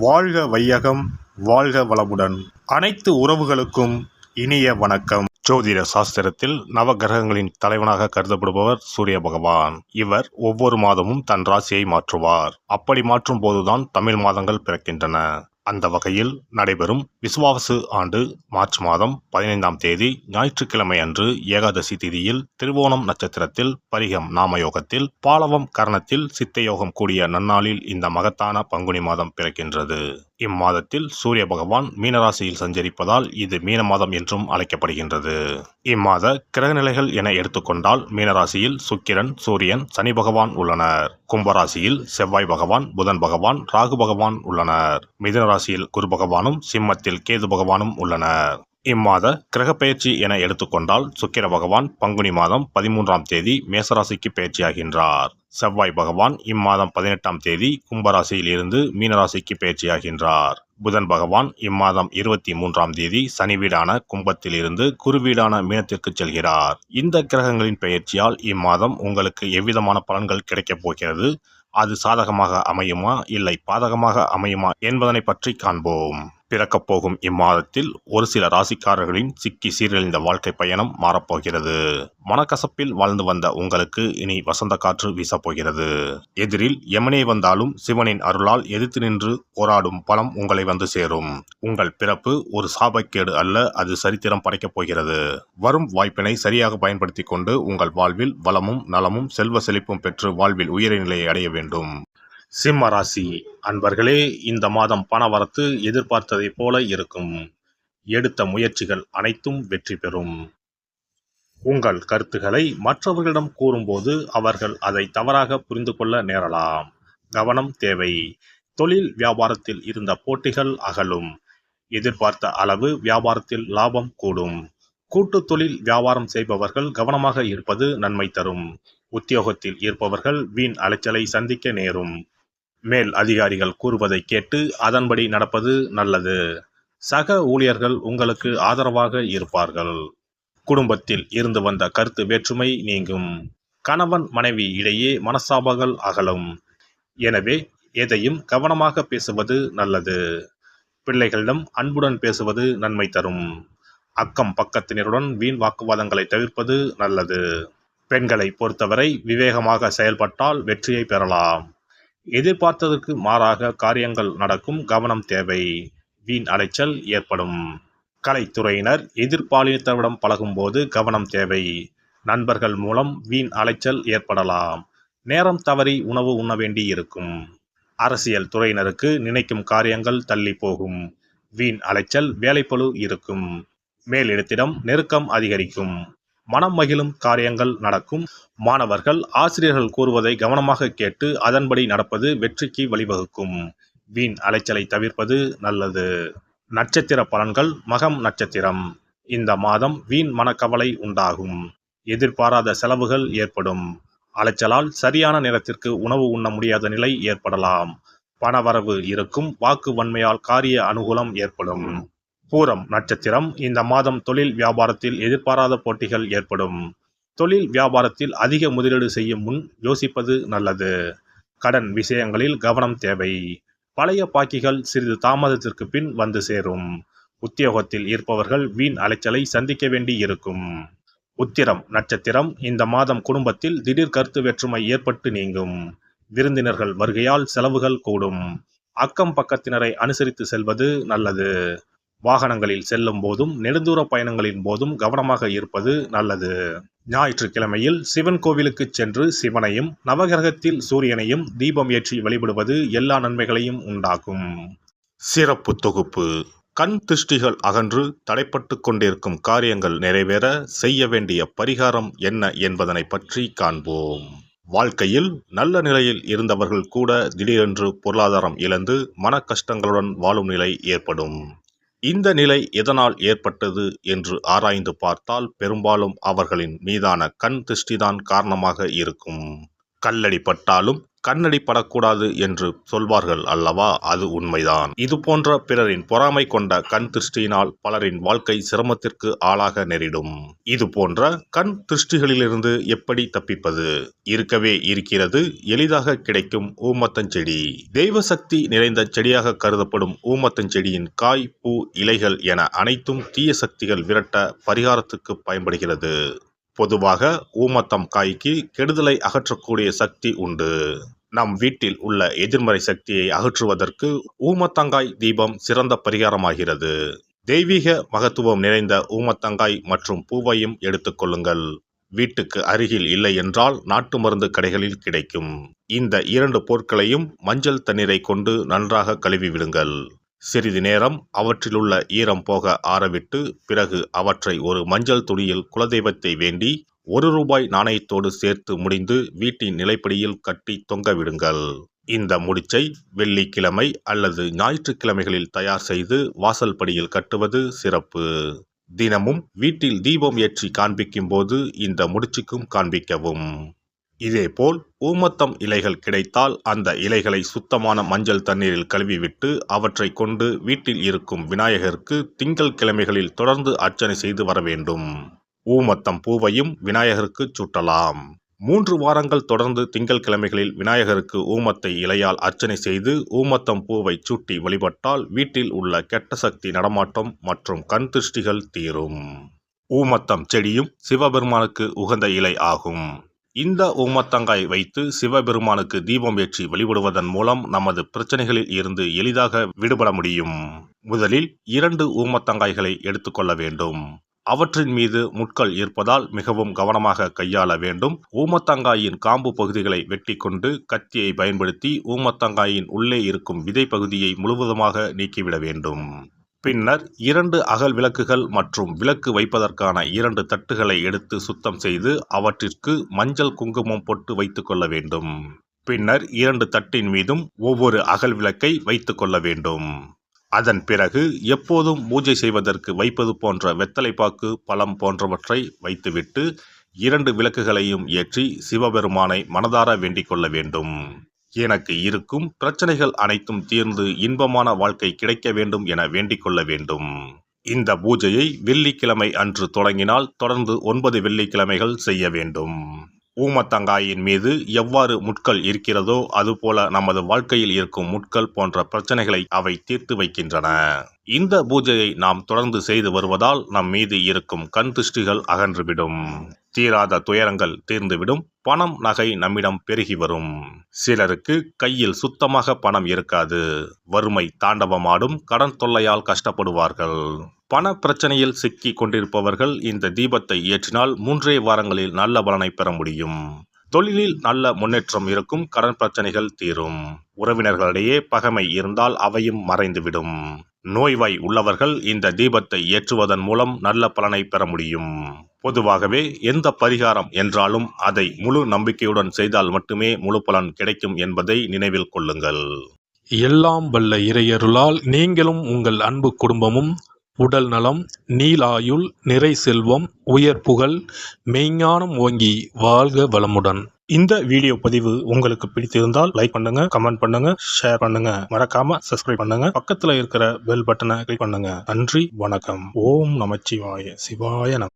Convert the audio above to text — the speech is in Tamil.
வாழ்க வையகம், வாழ்க வளமுடன். அனைத்து உறவுகளுக்கும் இனிய வணக்கம். ஜோதிட சாஸ்திரத்தில் நவகிரகங்களின் தலைவனாக கருதப்படுபவர் சூரிய பகவான். இவர் ஒவ்வொரு மாதமும் தன் ராசியை மாற்றுவார். அப்படி மாற்றும் போதுதான் தமிழ் மாதங்கள் பிறக்கின்றன. அந்த வகையில் நடைபெறும் விசுவாவசு ஆண்டு மார்ச் மாதம் 15ஆம் தேதி ஞாயிற்றுக்கிழமை அன்று ஏகாதசி திதியில் திருவோணம் நட்சத்திரத்தில் பரிகம் நாமயோகத்தில் பாலவம் கரணத்தில் சித்தயோகம் கூடிய நன்னாளில் இந்த மகத்தான பங்குனி மாதம் பிறக்கின்றது. இம்மாதத்தில் சூரிய பகவான் மீனராசியில் சஞ்சரிப்பதால் இது மீன மாதம் என்றும் அழைக்கப்படுகின்றது. இம்மாத கிரகநிலைகள் என எடுத்துக்கொண்டால் மீனராசியில் சுக்கிரன், சூரியன், சனி பகவான் உள்ளனர். கும்பராசியில் செவ்வாய் பகவான், புதன் பகவான், ராகு பகவான் உள்ளனர். மிதுன ராசியில் குரு பகவானும், சிம்மத்தில் கேது பகவானும் உள்ளனர். இம்மாத கிரகப்பெயர்ச்சி என எடுத்துக்கொண்டால் சுக்கிர பகவான் பங்குனி மாதம் 13ஆம் தேதி மேசராசிக்கு பயிற்சியாகின்றார். செவ்வாய் பகவான் இம்மாதம் 18ஆம் தேதி கும்பராசியில் இருந்து மீனராசிக்கு பயிற்சியாகின்றார். புதன் பகவான் இம்மாதம் 23ஆம் தேதி சனி வீடான கும்பத்தில் இருந்து குரு வீடான மீனத்திற்கு செல்கிறார். இந்த கிரகங்களின் பெயர்ச்சியால் இம்மாதம் உங்களுக்கு எவ்விதமான பலன்கள் கிடைக்கப் போகிறது, அது சாதகமாக அமையுமா இல்லை பாதகமாக அமையுமா என்பதனை பற்றி காண்போம். பிறக்கப் போகும் இம்மாதத்தில் ஒரு சில ராசிக்காரர்களின் சிக்கி சீரழிந்த வாழ்க்கை பயணம் மாறப்போகிறது. மனக்கசப்பில் வாழ்ந்து வந்த உங்களுக்கு இனி வசந்த காற்று வீசப்போகிறது. எதிரில் யமனே வந்தாலும் சிவனின் அருளால் எதிர்த்து நின்று போராடும் பலம் உங்களை வந்து சேரும். உங்கள் பிறப்பு ஒரு சாபக்கேடு அல்ல, அது சரித்திரம் படைக்கப் போகிறது. வரும் வாய்ப்பினை சரியாக பயன்படுத்தி கொண்டு உங்கள் வாழ்வில் வளமும் நலமும் செல்வ செழிப்பும் பெற்று வாழ்வில் உயரிய நிலையை அடைய வேண்டும். சிம்ம ராசி அன்பர்களே, இந்த மாதம் பணவரத்து எதிர்பார்த்ததைப் போல இருக்கும். எடுத்த முயற்சிகள் அனைத்தும் வெற்றி பெறும். உங்கள் கருத்துக்களை மற்றவர்களிடம் கூறும்போது அவர்கள் அதை தவறாக புரிந்து கொள்ள நேரலாம். கவனம் தேவை. தொழில் வியாபாரத்தில் இருந்த போட்டிகள் அகலும். எதிர்பார்த்த அளவு வியாபாரத்தில் லாபம் கூடும். கூட்டு தொழில் வியாபாரம் செய்பவர்கள் கவனமாக இருப்பது நன்மை தரும். உத்தியோகத்தில் இருப்பவர்கள் வீண் அலைச்சலை சந்திக்க நேரும். மேல் அதிகாரிகள் கூறுவதை கேட்டு அதன்படி நடப்பது நல்லது. சக ஊழியர்கள் உங்களுக்கு ஆதரவாக இருப்பார்கள். குடும்பத்தில் இருந்து வந்த கருத்து வேற்றுமை நீங்கும். கணவன் மனைவி இடையே மனஸ்தாபங்கள் அகலும். எனவே எதையும் கவனமாக பேசுவது நல்லது. பிள்ளைகளிடம் அன்புடன் பேசுவது நன்மை தரும். அக்கம் பக்கத்தினருடன் வீண் வாக்குவாதங்களை தவிர்ப்பது நல்லது. பெண்களை பொறுத்தவரை விவேகமாக செயல்பட்டால் வெற்றியை பெறலாம். எதிர்பார்த்ததற்கு மாறாக காரியங்கள் நடக்கும், கவனம் தேவை. வீண் அலைச்சல் ஏற்படும். கலைத்துறையினர் எதிர்பாலினத்தவரிடம் பழகும்போது கவனம் தேவை. நண்பர்கள் மூலம் வீண் அலைச்சல் ஏற்படலாம். நேரம் தவறி உணவு உண்ண வேண்டி இருக்கும். அரசியல் துறையினருக்கு நினைக்கும் காரியங்கள் தள்ளி போகும். வீண் அலைச்சல் வேலைப்பளு இருக்கும். மேலிடத்திடம் நெருக்கம் அதிகரிக்கும். மனம் மகிழும் காரியங்கள் நடக்கும். மாணவர்கள் ஆசிரியர்கள் கூறுவதை கவனமாக கேட்டு அதன்படி நடப்பது வெற்றிக்கு வழிவகுக்கும். வீண் அலைச்சலை தவிர்ப்பது நல்லது. நட்சத்திர பலன்கள். மகம் நட்சத்திரம். இந்த மாதம் வீண் மனக்கவலை உண்டாகும். எதிர்பாராத செலவுகள் ஏற்படும். அலைச்சலால் சரியான நேரத்திற்கு உணவு உண்ண முடியாத நிலை ஏற்படலாம். பணவரவு இருக்கும். வாக்கு வன்மையால் காரிய அனுகூலம் ஏற்படும். பூரம் நட்சத்திரம். இந்த மாதம் தொழில் வியாபாரத்தில் எதிர்பாராத போட்டிகள் ஏற்படும். தொழில் வியாபாரத்தில் அதிக முதலீடு செய்யும் முன் யோசிப்பது நல்லது. கடன் விஷயங்களில் கவனம் தேவை. பழைய பாக்கிகள் சிறிது தாமதத்திற்கு பின் வந்து சேரும். உத்தியோகத்தில் இருப்பவர்கள் வீண் அலைச்சலை சந்திக்க வேண்டி இருக்கும். உத்திரம் நட்சத்திரம். இந்த மாதம் குடும்பத்தில் திடீர் கருத்து வேற்றுமை ஏற்பட்டு நீங்கும். விருந்தினர்கள் வருகையால் செலவுகள் கூடும். அக்கம் பக்கத்தினரை அனுசரித்து செல்வது நல்லது. வாகனங்களில் செல்லும் போதும் நெடுந்தூர பயணங்களின் போதும் கவனமாக இருப்பது நல்லது. ஞாயிற்றுக்கிழமையில் சிவன் கோவிலுக்கு சென்று சிவனையும் நவகிரகத்தில் சூரியனையும் தீபம் ஏற்றி வழிபடுவது எல்லா நன்மைகளையும் உண்டாக்கும். சிறப்பு தொகுப்பு. கண் திருஷ்டிகள் அகன்று தடைப்பட்டு கொண்டிருக்கும் காரியங்கள் நிறைவேற செய்ய வேண்டிய பரிகாரம் என்ன என்பதனை பற்றி காண்போம். வாழ்க்கையில் நல்ல நிலையில் இருந்தவர்கள் கூட திடீரென்று பொருளாதாரம் இழந்து மன கஷ்டங்களுடன் வாழும் நிலை ஏற்படும். இந்த நிலை எதனால் ஏற்பட்டது என்று ஆராய்ந்து பார்த்தால் பெரும்பாலும் அவர்களின் மீதான கண் திருஷ்டிதான் காரணமாக இருக்கும். கல்லடி பட்டாலும் கண்ணடி படக்கூடாது என்று சொல்வார்கள் அல்லவா, அது உண்மைதான். இது போன்ற பிறரின் பொறாமை கொண்ட கண் திருஷ்டியினால் பலரின் வாழ்க்கை சிரமத்திற்கு ஆளாக நேரிடும். இது போன்ற கண் திருஷ்டிகளிலிருந்து எப்படி தப்பிப்பது? இருக்கவே இருக்கிறது எளிதாக கிடைக்கும் ஊமத்தஞ்செடி. தெய்வ சக்தி நிறைந்த செடியாக கருதப்படும் ஊமத்தஞ்செடியின் காய், பூ, இலைகள் என அனைத்தும் தீய சக்திகள் விரட்ட பரிகாரத்துக்கு பயன்படுகிறது. பொதுவாக ஊமத்தம் காய்க்கு கெடுதலை அகற்றக்கூடிய சக்தி உண்டு. நம் வீட்டில் உள்ள எதிர்மறை சக்தியை அகற்றுவதற்கு ஊமத்தங்காய் தீபம் சிறந்த பரிகாரமாகிறது. தெய்வீக மகத்துவம் நிறைந்த ஊமத்தங்காய் மற்றும் பூவையும் எடுத்துக்கொள்ளுங்கள். வீட்டுக்கு அருகில் இல்லை என்றால் நாட்டு மருந்து கடைகளில் கிடைக்கும். இந்த 2 பொருட்களையும் மஞ்சள் தண்ணீரை கொண்டு நன்றாக கழுவி விடுங்கள். சிறிது நேரம் அவற்றிலுள்ள ஈரம் போக ஆறவிட்டு பிறகு அவற்றை ஒரு மஞ்சள் துணியில் குலதெய்வத்தை வேண்டி ₹1 நாணயத்தோடு சேர்த்து முடிந்து வீட்டின் நிலைப்படியில் கட்டி தொங்க விடுங்கள். இந்த முடிச்சை வெள்ளிக்கிழமை அல்லது ஞாயிற்றுக்கிழமைகளில் தயார் செய்து வாசல் படியில் கட்டுவது சிறப்பு. தினமும் வீட்டில் தீபம் ஏற்றி காண்பிக்கும் போது இந்த முடிச்சுக்கும் காண்பிக்கவும். இதேபோல் ஊமத்தம் இலைகள் கிடைத்தால் அந்த இலைகளை சுத்தமான மஞ்சள் தண்ணீரில் கழுவிவிட்டு அவற்றை கொண்டு வீட்டில் இருக்கும் விநாயகருக்கு திங்கள் கிழமைகளில் தொடர்ந்து அர்ச்சனை செய்து வர வேண்டும். ஊமத்தம் பூவையும் விநாயகருக்கு சூட்டலாம். 3 வாரங்கள் தொடர்ந்து திங்கள் கிழமைகளில் விநாயகருக்கு ஊமத்தை இலையால் அர்ச்சனை செய்து ஊமத்தம் பூவை சூட்டி வழிபட்டால் வீட்டில் உள்ள கெட்ட சக்தி நடமாட்டம் மற்றும் கண் திருஷ்டிகள் தீரும். ஊமத்தம் செடியும் சிவபெருமானுக்கு உகந்த இலை ஆகும். இந்த ஊமத்தங்காய் வைத்து சிவபெருமானுக்கு தீபம் ஏற்றி வழிபடுவதன் மூலம் நமது பிரச்சனைகளில் இருந்து எளிதாக விடுபட முடியும். முதலில் 2 ஊமத்தங்காய்களை எடுத்துக்கொள்ள வேண்டும். அவற்றின் மீது முட்கள் இருப்பதால் மிகவும் கவனமாக கையாள வேண்டும். ஊமத்தங்காயின் காம்பு பகுதிகளை வெட்டி கொண்டு கத்தியை பயன்படுத்தி ஊமத்தங்காயின் உள்ளே இருக்கும் விதை பகுதியை முழுவதுமாக நீக்கிவிட வேண்டும். பின்னர் 2 அகல் விளக்குகள் மற்றும் விளக்கு வைப்பதற்கான 2 தட்டுகளை எடுத்து சுத்தம் செய்து அவற்றிற்கு மஞ்சள் குங்குமம் போட்டு வைத்துக் கொள்ள வேண்டும். பின்னர் 2 தட்டின் மீதும் ஒவ்வொரு அகல் விளக்கை வைத்துக் கொள்ள வேண்டும். அதன் பிறகு எப்போதும் பூஜை செய்வதற்கு வைப்பது போன்ற வெத்தலைப்பாக்கு, பழம் போன்றவற்றை வைத்துவிட்டு 2 விளக்குகளையும் ஏற்றி சிவபெருமானை மனதார வேண்டிக் கொள்ள வேண்டும். எனக்கு இருக்கும் பிரச்சனைகள் அனைத்தும் தீர்ந்து இன்பமான வாழ்க்கை கிடைக்க வேண்டும் என வேண்டிக் கொள்ள வேண்டும். இந்த பூஜையை வெள்ளிக்கிழமை அன்று தொடங்கினால் தொடர்ந்து 9 வெள்ளிக்கிழமைகள் செய்ய வேண்டும். ஊமத்தங்காயின் மீது எவ்வாறு முட்கள் இருக்கிறதோ அதுபோல நமது வாழ்க்கையில் இருக்கும் முட்கள் போன்ற பிரச்சனைகளை அவை தீர்த்து வைக்கின்றன. இந்த பூஜையை நாம் தொடர்ந்து செய்து வருவதால் நம் மீது இருக்கும் கண் திருஷ்டிகள் அகன்றுவிடும். தீராத துயரங்கள் தீர்ந்துவிடும். பணம், நகை நம்மிடம் பெருகி வரும். சிலருக்கு கையில் சுத்தமாக பணம் இருக்காது. வறுமை தாண்டவமாடும். கடன் தொல்லையால் கஷ்டப்படுவார்கள். பண பிரச்சனையில் சிக்கி கொண்டிருப்பவர்கள் இந்த தீபத்தை ஏற்றினால் 3 வாரங்களில் நல்ல பலனை பெற முடியும். தொழிலில் நல்ல முன்னேற்றம் இருக்கும். கடன் பிரச்சனைகள் தீரும். உறவினர்களிடையே பகைமை இருந்தால் அவையும் மறைந்துவிடும். நோய்வாய் உள்ளவர்கள் இந்த தீபத்தை ஏற்றுவதன் மூலம் நல்ல பலனை பெற முடியும். பொதுவாகவே எந்த பரிகாரம் என்றாலும் அதை முழு நம்பிக்கையுடன் செய்தால் மட்டுமே முழு பலன் கிடைக்கும் என்பதை நினைவில் கொள்ளுங்கள். எல்லாம் வல்ல இறையருளால் நீங்களும் உங்கள் அன்பு குடும்பமும் உடல் நலம், நீலாயுள், நிறை செல்வம், உயர் புகழ், மெய்ஞானம் ஓங்கி வாழ்க வளமுடன். இந்த வீடியோ பதிவு உங்களுக்கு பிடித்திருந்தால் லைக் பண்ணுங்க, கமெண்ட் பண்ணுங்க, ஷேர் பண்ணுங்க. மறக்காம சப்ஸ்கிரைப் பண்ணுங்க. பக்கத்துல இருக்கிற பெல் பட்டனை கிளிக் பண்ணுங்க. நன்றி, வணக்கம். ஓம் நமச்சிவாய. சிவாய நம.